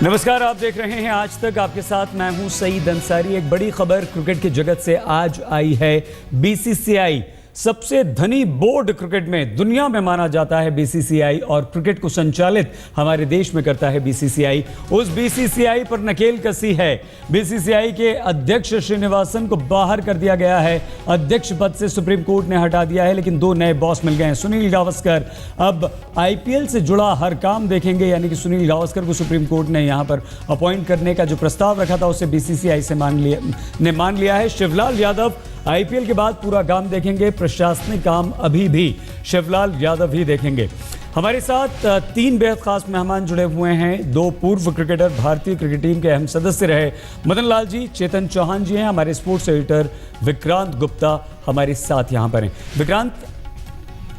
नमस्कार, आप देख रहे हैं आज तक। आपके साथ मैं हूं सईद अंसारी। एक बड़ी खबर क्रिकेट की जगत से आज आई है। बीसीसीआई सबसे धनी बोर्ड क्रिकेट में दुनिया में माना जाता है बीसीसीआई, और क्रिकेट को संचालित हमारे देश में करता है बीसीसीआई। उस बीसीसीआई पर नकेल कसी है। बीसीसीआई के अध्यक्ष श्रीनिवासन को बाहर कर दिया गया है। अध्यक्ष पद से सुप्रीम कोर्ट ने हटा दिया है, लेकिन दो नए बॉस मिल गए हैं। सुनील गावस्कर अब आईपीएल से जुड़ा हर काम देखेंगे, यानी कि सुनील गावस्कर को सुप्रीम कोर्ट ने यहां पर अपॉइंट करने का जो प्रस्ताव रखा था उसे बीसीसीआई से मान लिया है। शिवलाल यादव आईपीएल के बाद पूरा काम देखेंगे। प्रशासनिक काम अभी भी शिवलाल यादव ही देखेंगे। हमारे साथ तीन बेहद खास मेहमान जुड़े हुए हैं। दो पूर्व क्रिकेटर, भारतीय क्रिकेट टीम के अहम सदस्य रहे मदन लाल जी, चेतन चौहान जी हैं। हमारे स्पोर्ट्स एडिटर विक्रांत गुप्ता हमारे साथ यहाँ पर हैं। विक्रांत,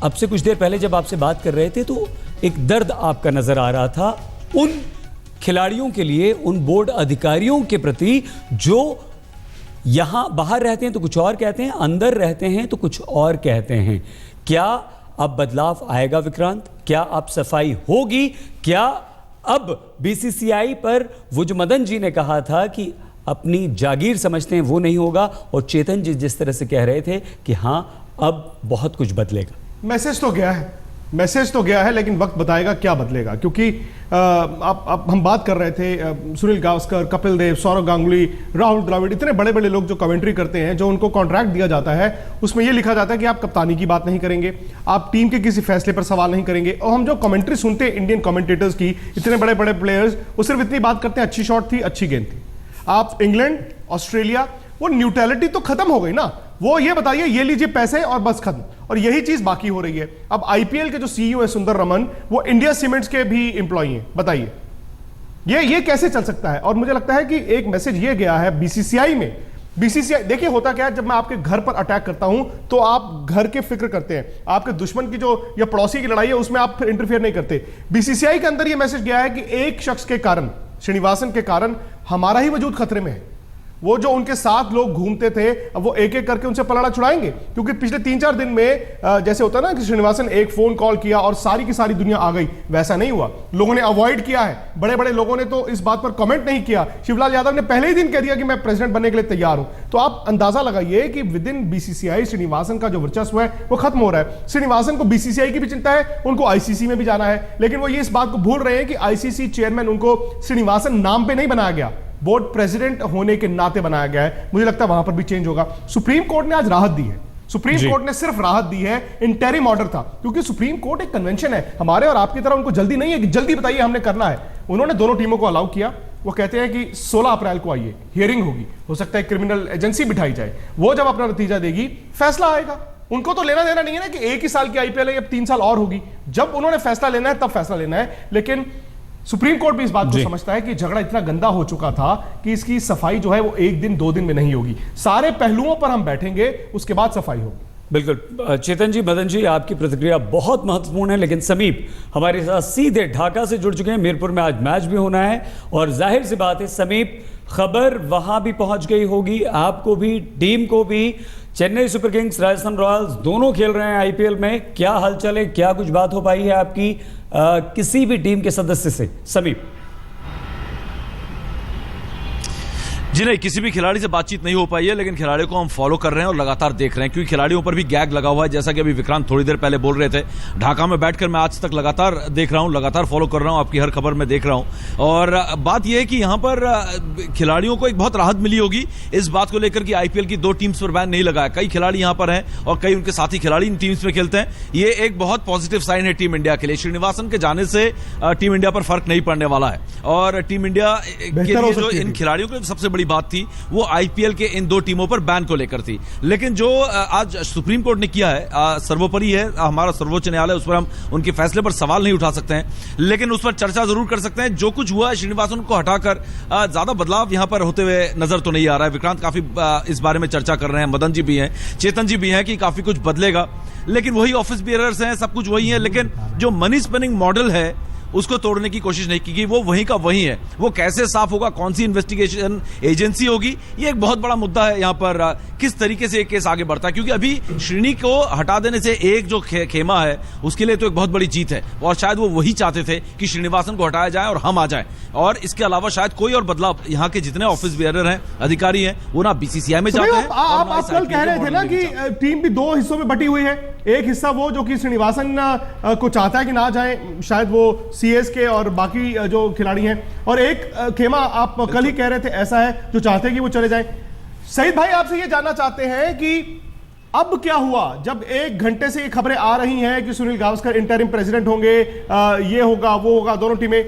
अब से कुछ देर पहले जब आपसे बात कर रहे थे तो एक दर्द आपका नजर आ रहा था उन खिलाड़ियों के लिए, उन बोर्ड अधिकारियों के प्रति जो यहां बाहर रहते हैं तो कुछ और कहते हैं, अंदर रहते हैं तो कुछ और कहते हैं। क्या अब बदलाव आएगा विक्रांत? क्या अब सफाई होगी? क्या अब बीसीसीआई पर वो जो मदन जी ने कहा था कि अपनी जागीर समझते हैं वो नहीं होगा, और चेतन जी जिस तरह से कह रहे थे कि हां अब बहुत कुछ बदलेगा? मैसेज तो गया है, लेकिन वक्त बताएगा क्या बदलेगा। क्योंकि अब हम बात कर रहे थे सुनील गावस्कर, कपिल देव, सौरव गांगुली, राहुल द्रविड़, इतने बड़े बड़े लोग जो कमेंट्री करते हैं, जो उनको कॉन्ट्रैक्ट दिया जाता है उसमें यह लिखा जाता है कि आप कप्तानी की बात नहीं करेंगे, आप टीम के किसी फैसले पर सवाल नहीं करेंगे। और हम जो कमेंट्री सुनते हैं इंडियन कमेंटेटर्स की, इतने बड़े बड़े प्लेयर्स, वो सिर्फ इतनी बात करते हैं अच्छी शॉट थी, अच्छी गेंद थी। आप इंग्लैंड, ऑस्ट्रेलिया, वो न्यूट्रलिटी तो खत्म हो गई ना। वो ये बताइए, ये लीजिए पैसे और बस खत्म। और यही चीज बाकी हो रही है। अब आईपीएल के जो सीईओ है सुंदर रमन, वो इंडिया सीमेंट्स के भी एम्प्लॉई हैं। बताइए ये कैसे चल सकता है? और मुझे लगता है कि एक मैसेज ये गया है बीसीसीआई में। बीसीसीआई, देखिए होता क्या है, जब मैं आपके घर पर अटैक करता हूं तो आप घर के फिक्र करते हैं, आपके दुश्मन की जो या पड़ोसी की लड़ाई है उसमें आप फिर इंटरफेयर नहीं करते। बीसीसीआई के अंदर यह मैसेज गया है कि एक शख्स के कारण, श्रीनिवासन के कारण, हमारा ही वजूद खतरे में है। वो जो उनके साथ लोग घूमते थे, अब वो एक एक करके उनसे पलड़ा छुड़ाएंगे। क्योंकि पिछले 3-4 दिन में जैसे होता ना कि श्रीनिवासन एक फोन कॉल किया और सारी की सारी दुनिया आ गई, वैसा नहीं हुआ। लोगों ने अवॉइड किया है। बड़े बड़े लोगों ने तो इस बात पर कमेंट नहीं किया। शिवलाल यादव ने पहले ही दिन कह दिया कि मैं प्रेसिडेंट बनने के लिए तैयार हूं। तो आप अंदाजा लगाइए कि विद इन बीसीसीआई श्रीनिवासन का जो वर्चस्व है वो खत्म हो रहा है। श्रीनिवासन को बीसीसीआई की भी चिंता है, उनको आईसीसी में भी जाना है, लेकिन वो ये इस बात को भूल रहे हैं कि आईसीसी चेयरमैन उनको श्रीनिवासन नाम पे नहीं बनाया गया, बोर्ड प्रेसिडेंट होने के नाते बनाया गया है। मुझे लगता है वहां पर भी चेंज होगा। सुप्रीम कोर्ट ने आज राहत दी है। सुप्रीम कोर्ट ने सिर्फ राहत दी है, इंटरिम ऑर्डर था, क्योंकि सुप्रीम कोर्ट एक कन्वेंशन है। हमारे और आपकी तरह उनको जल्दी नहीं है कि जल्दी बताइए हमने करना है। उन्होंने दोनों टीमों को अलाउ किया। वो कहते हैं कि 16 अप्रैल को आइए, हियरिंग होगी, हो सकता है क्रिमिनल एजेंसी बिठाई जाए, वो जब अपना नतीजा देगी फैसला आएगा। उनको तो लेना देना नहीं है ना कि एक ही साल की आईपीएल है, अब 3 साल और होगी। जब उन्होंने फैसला लेना है तब फैसला लेना है। लेकिन सुप्रीम कोर्ट भी इस बात को समझता है कि झगड़ा इतना गंदा हो चुका था कि इसकी सफाई जो है वो 1 दिन 2 दिन में नहीं होगी। सारे पहलुओं पर हम बैठेंगे, उसके बाद सफाई होगी। बिल्कुल। चेतन जी, मदन जी, आपकी प्रतिक्रिया बहुत महत्वपूर्ण है। लेकिन समीप हमारे साथ सीधे ढाका से जुड़ चुके हैं। मीरपुर में आज मैच भी होना है, और जाहिर सी बात है समीप, खबर वहां भी पहुंच गई होगी, आपको भी, टीम को भी। Chennai super Kings, Rajasthan Royals दोनों खेल रहे हैं आईपीएल में। क्या हलचल है? क्या कुछ बात हो पाई है आपकी किसी भी टीम के सदस्य से? समीप जी नहीं, किसी भी खिलाड़ी से बातचीत नहीं हो पाई है, लेकिन खिलाड़ियों को हम फॉलो कर रहे हैं और लगातार देख रहे हैं, क्योंकि खिलाड़ियों पर भी गैग लगा हुआ है। जैसा कि अभी विक्रांत थोड़ी देर पहले बोल रहे थे, ढाका में बैठकर मैं आज तक लगातार देख रहा हूं, लगातार फॉलो कर रहा हूं, आपकी हर खबर में देख रहा हूं। और बात यह है कि यहां पर खिलाड़ियों को एक बहुत राहत मिली होगी इस बात को लेकर कि आईपीएल की 2 टीम्स पर बैन नहीं लगाया। कई खिलाड़ी यहां पर हैं और कई उनके साथी खिलाड़ी इन टीम्स में खेलते हैं। ये एक बहुत पॉजिटिव साइन है टीम इंडिया के लिए। श्रीनिवासन के जाने से टीम इंडिया पर फर्क नहीं पड़ने वाला है, और टीम इंडिया के लिए जो इन खिलाड़ियों की सबसे बड़ी बात थी वो आईपीएल के इन 2 टीमों पर बैन को लेकर थी। लेकिन जो आज सुप्रीम कोर्ट ने किया है, सर्वोपरि है हमारा सर्वोच्च न्यायालय, उस पर हम उनके फैसले पर सवाल नहीं उठा सकते हैं, लेकिन उस पर चर्चा जरूर कर सकते हैं। जो कुछ हुआ है, श्रीनिवासन को हटाकर ज्यादा बदलाव यहां पर होते हुए नजर तो नहीं आ रहा है। विक्रांत काफी इस बारे में चर्चा कर रहे हैं, मदन जी भी हैं, चेतन जी भी हैं कि काफी कुछ बदलेगा, लेकिन वही ऑफिस बियरर्स हैं, सब कुछ वही है। लेकिन जो मनी स्पिनिंग मॉडल है उसको तोड़ने की कोशिश नहीं की कि वो वहीं का वहीं है। वो कैसे साफ होगा, कौन सी इन्वेस्टिगेशन एजेंसी होगी, ये एक बहुत बड़ा मुद्दा है यहाँ पर। किस तरीके से एक केस आगे बढ़ता है, क्योंकि अभी श्रीनी को हटा देने से एक जो खेमा है उसके लिए तो एक बहुत बड़ी जीत है, और शायद वो वही चाहते थे कि श्रीनिवासन को हटाया जाए और हम आ जाए। और इसके अलावा शायद कोई और बदलाव यहाँ के जितने ऑफिस बेयरर हैं, अधिकारी हैं, वो ना बीसीसीआई में जाते हैं। आप कल कह रहे थे ना कि टीम भी 2 हिस्सों में बटी हुई है। एक हिस्सा वो जो कि श्रीनिवासन को चाहता है कि ना जाए, शायद वो सीएसके और बाकी जो खिलाड़ी हैं, और एक खेमा आप कल ही कह रहे थे ऐसा है जो चाहते हैं कि वो चले जाए। सईद भाई, आपसे ये जानना चाहते हैं कि अब क्या हुआ जब 1 घंटे से ये खबरें आ रही हैं कि सुनील गावस्कर इंटरिम प्रेसिडेंट होंगे, ये होगा वो होगा, दोनों टीमें,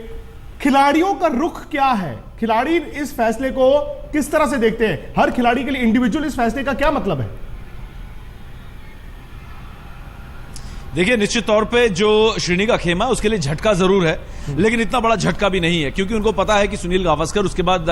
खिलाड़ियों का रुख क्या है? खिलाड़ी इस फैसले को किस तरह से देखते हैं? हर खिलाड़ी के लिए इंडिविजुअल इस फैसले का क्या मतलब है? देखिए, निश्चित तौर पे जो श्रीनी का खेमा है उसके लिए झटका जरूर है, लेकिन इतना बड़ा झटका भी नहीं है, क्योंकि उनको पता है कि सुनील गावस्कर उसके बाद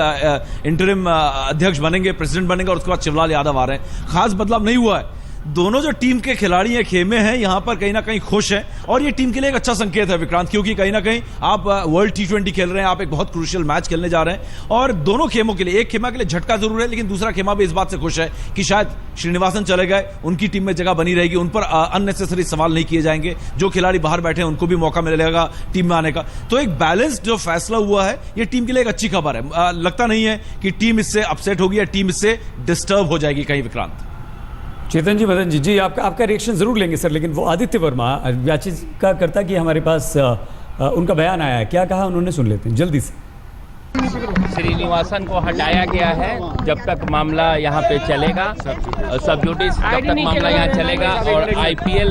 इंटरिम अध्यक्ष बनेंगे, प्रेसिडेंट बनेंगे, और उसके बाद शिवलाल यादव आ रहे हैं। खास बदलाव नहीं हुआ है। दोनों जो टीम के खिलाड़ी हैं, खेमे हैं, यहां पर कहीं ना कहीं खुश हैं, और ये टीम के लिए एक अच्छा संकेत है विक्रांत, क्योंकि कहीं ना कहीं आप वर्ल्ड T20 खेल रहे हैं, आप एक बहुत क्रूशियल मैच खेलने जा रहे हैं, और दोनों खेमों के लिए, एक खेमा के लिए झटका जरूर है, लेकिन दूसरा खेमा भी इस बात से खुश है कि शायद श्रीनिवासन चले गए, उनकी टीम में जगह बनी रहेगी, उन पर अननेसेसरी सवाल नहीं किए जाएंगे, जो खिलाड़ी बाहर बैठे हैं उनको भी मौका मिलेगा टीम में आने का। तो एक बैलेंस्ड जो फैसला हुआ है, ये टीम के लिए एक अच्छी खबर है। लगता नहीं है कि टीम इससे अपसेट होगी या टीम इससे डिस्टर्ब हो जाएगी कहीं, विक्रांत। चेतन जी, मदन जी, आपका रिएक्शन जरूर लेंगे सर, लेकिन वो आदित्य वर्मा याचिका करता कि हमारे पास उनका बयान आया है, क्या कहा उन्होंने, सुन लेते हैं जल्दी से। श्रीनिवासन को हटाया गया है जब तक मामला यहाँ पे चलेगा, सब जुडिस जब तक मामला यहाँ चलेगा, और आईपीएल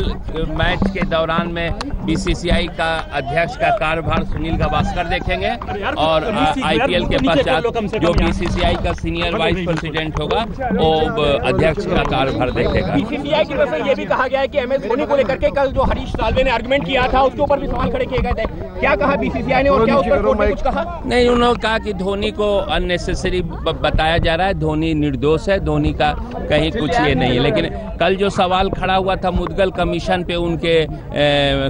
मैच के दौरान में बीसीसीआई का अध्यक्ष का कार्यभार सुनील गावस्कर देखेंगे, और आईपीएल के पश्चात जो बीसीसीआई का सीनियर वाइस प्रेसिडेंट होगा वो अध्यक्ष का कार्यभार देखेगा। बीसीसीआई की तरफ से ये भी कहा गया है कि एमएस धोनी को लेकर के कल जो हरीश साल्वे ने आर्गुमेंट किया था उसके ऊपर भी सवाल खड़े किए गए थे, क्या कहा बीसीसीआई ने और क्या उस पर कोर्ट ने कुछ कहा? नहीं, उन्होंने कहा कि धोनी को अननेसेसरी बताया जा रहा है, धोनी निर्दोष है, धोनी का कहीं कुछ ये नहीं है। लेकिन कल जो सवाल खड़ा हुआ था मुद्गल कमीशन पे उनके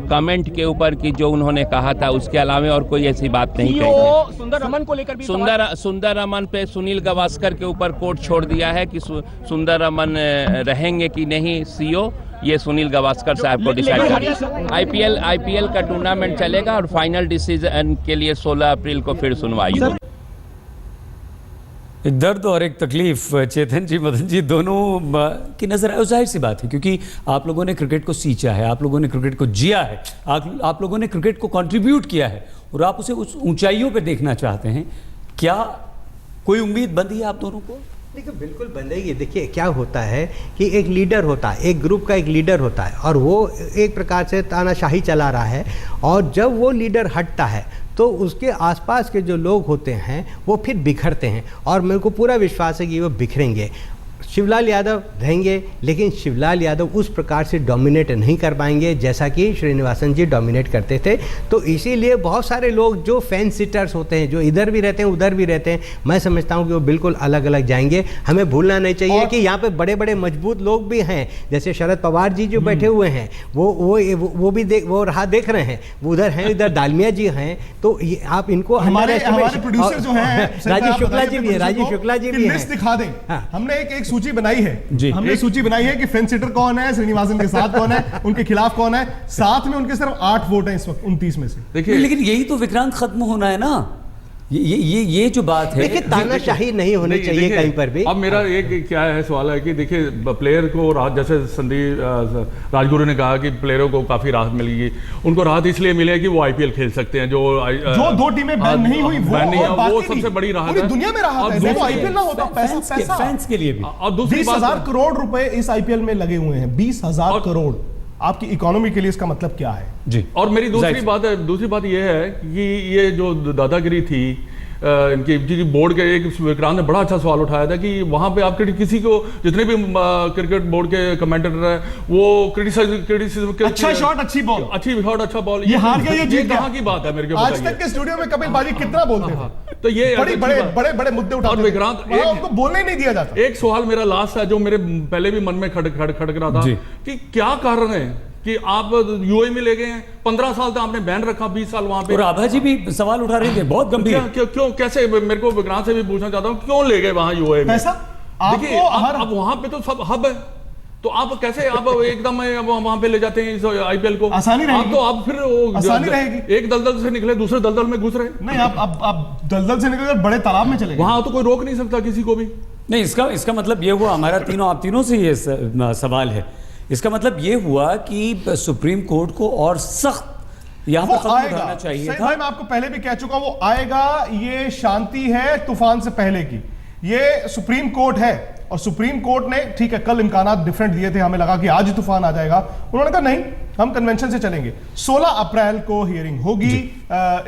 कमेंट के ऊपर कि जो उन्होंने कहा था, उसके अलावा और कोई ऐसी बात नहीं कही। सुंदर रमन को लेकर भी सुंदर रमन पे सुनील गावस्कर के ऊपर कोर्ट छोड़ दिया है कि सुंदर रमन रहेंगे कि नहीं सीओ, ये सुनील गावस्कर साहब को डिसाइड करना। आईपीएल का टूर्नामेंट चलेगा और फाइनल डिसीजन के लिए 16 अप्रैल को फिर सुनवाई होगी। एक दर्द और एक तकलीफ चेतन जी, मदन जी, दोनों की नजर है। जाहिर सी बात है, क्योंकि आप लोगों ने क्रिकेट को सींचा है, आप लोगों ने क्रिकेट को जिया है, आप लोगों ने क्रिकेट को कंट्रीब्यूट किया है, और आप उसे उस ऊंचाइयों पे देखना चाहते हैं। क्या कोई उम्मीद बंधी है आप दोनों को? देखिए, बिल्कुल बंदेगी। देखिए, क्या होता है कि एक लीडर होता है, एक ग्रुप का एक लीडर होता है, और वो एक प्रकार से तानाशाही चला रहा है, और जब वो लीडर हटता है तो उसके आसपास के जो लोग होते हैं वो फिर बिखरते हैं, और मेरे को पूरा विश्वास है कि वो बिखरेंगे। शिवलाल यादव रहेंगे, लेकिन शिवलाल यादव उस प्रकार से डोमिनेट नहीं कर पाएंगे जैसा कि श्रीनिवासन जी डोमिनेट करते थे। तो इसीलिए बहुत सारे लोग जो फैन सिटर्स होते हैं, जो इधर भी रहते हैं उधर भी रहते हैं, मैं समझता हूं कि वो बिल्कुल अलग अलग जाएंगे। हमें भूलना नहीं चाहिए कि यहाँ पे बड़े बड़े मजबूत लोग भी हैं, जैसे शरद पवार जी जो बैठे हुए हैं, वो भी वो राह देख रहे हैं, वो उधर हैं, इधर दालमिया जी हैं। तो आप इनको हमारे प्रोड्यूसर जो हैं राजीव शुक्ला जी भी है, राजीव शुक्ला जी भी है, लिस्ट दिखा दें। हमने एक सूची बनाई है जी, हमने सूची बनाई है कि फेंस सिटर कौन है, श्रीनिवासन के साथ कौन है, उनके खिलाफ कौन है। साथ में उनके सिर्फ 8 वोट हैं इस वक्त 29 में से। देखिए, लेकिन यही तो विक्रांत खत्म होना है ना, ये जो बात है। देखिए, तानाशाही नहीं होनी चाहिए कहीं पर भी। अब मेरा एक क्या है सवाल है कि देखिए, प्लेयर को राहत, जैसे संदीप राजगुरु ने कहा कि प्लेयरों को काफी राहत मिलेगी, उनको राहत इसलिए मिले कि वो आईपीएल खेल सकते हैं, जो 2 टीमें बैन नहीं हुई, वो सबसे बड़ी राहत है। दुनिया में राहत है। वो आईपीएल ना होता, पैसा फैंस के लिए भी। और दूसरी 20,000 करोड़ रुपए इस आईपीएल में लगे हुए हैं। 20,000 करोड़ आपकी इकोनॉमी के लिए, इसका मतलब क्या है जी। और मेरी दूसरी बात यह है कि ये जो दादागिरी थी इनकी बोर्ड के, एक विक्रांत ने बड़ा अच्छा सवाल उठाया था कि वहां पे आप किसी को, जितने भी क्रिकेट बोर्ड के कमेंटेटर हैं, वो क्रिटिसिज्म, अच्छा शॉट, अच्छी बॉल, अच्छी शॉट, अच्छा बॉल, ये हार गया, ये जीत कहां की बात है मेरे को? आज तक के स्टूडियो में कपिल बाजी कितना बोलते थे, तो ये बड़े मुद्दे उठाते, विक्रांत उनको बोलने ही नहीं दिया जाता। एक सवाल मेरा लास्ट है जो मेरे पहले भी मन में खटक रहा था कि क्या कारण है कि आप यूएई में ले गए हैं, 15 साल तक आपने बैन रखा, 20 साल वहां पे। और आभा जी भी सवाल उठा रहे थे बहुत गंभीर। क्यों कैसे, मेरे को विक्रांत से भी पूछना चाहता हूँ, क्यों ले गए वहां यूएई में? पैसा देखिए अब वहां पे तो सब हब है, तो आप कैसे आप एकदम वहां पे ले जाते हैं इस आईपीएल को? आसानी रहेगी। तो आप फिर आसानी रहेगी। एक दलदल से निकले दूसरे दलदल में घुस रहे। नहीं, आप दलदल से निकलकर बड़े तालाब में चले गए। वहां तो कोई रोक नहीं सकता किसी को भी। नहीं, इसका मतलब ये हुआ, हमारा आप तीनों से ये सवाल है, इसका मतलब ये हुआ कि सुप्रीम कोर्ट को और सख्त यहाँ पर कदम उठाना चाहिए था। भाई मैं आपको पहले भी कह चुका हूं, वो आएगा। ये शांति है तूफान से पहले की, ये सुप्रीम कोर्ट है। और सुप्रीम कोर्ट ने, ठीक है, कल इम्कानात डिफरेंट दिए थे, हमें लगा कि आज ही तूफान आ जाएगा। उन्होंने कहा नहीं, हम कन्वेंशन से चलेंगे। 16 अप्रैल को हियरिंग होगी,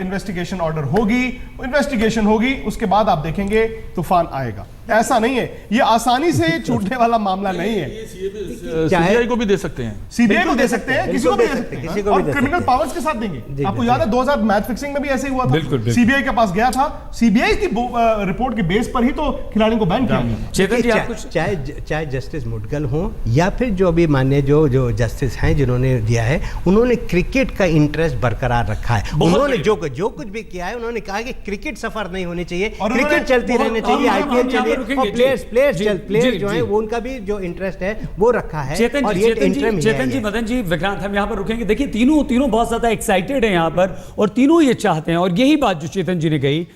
इन्वेस्टिगेशन ऑर्डर होगी, इन्वेस्टिगेशन होगी, उसके बाद आप देखेंगे तूफान आएगा। ऐसा नहीं है, ये आसानी से छूटने वाला मामला नहीं है। सीबीआई को भी दे सकते हैं, सीबीआई को दे सकते हैं, किसी को भी दे सकते हैं, और क्रिमिनल पावर्स के साथ देंगे। आपको याद है 2000 मैच फिक्सिंग में भी ऐसे ही हुआ था। सीबीआई के पास गया था, सीबीआई की रिपोर्ट के बेस पर ही तो खिलाड़ियों को बैन किया गया। चेतन जी, आप कुछ चाहे जस्टिस मुदगल हो या फिर जो अभी मान्य जो जस्टिस हैं जिन्होंने दिया है, उन्होंने क्रिकेट का इंटरेस्ट बरकरार रखा है। उन्होंने जो कुछ भी किया है, उन्होंने कहा कि क्रिकेट सफर नहीं होनी चाहिए, क्रिकेट चलती रहनी चाहिए, आईपीएल चलिए, और प्लेयर्स जो है वो उनका भी जो इंटरेस्ट है वो रखा है। चेतन जी, मदन जी, विक्रांत, हम यहाँ पर रुकेंगे। देखिए तीनों बहुत ज्यादा एक्साइटेड हैं यहाँ पर, और तीनों ये चाहते हैं, और यही बात जो चेतन जी ने कही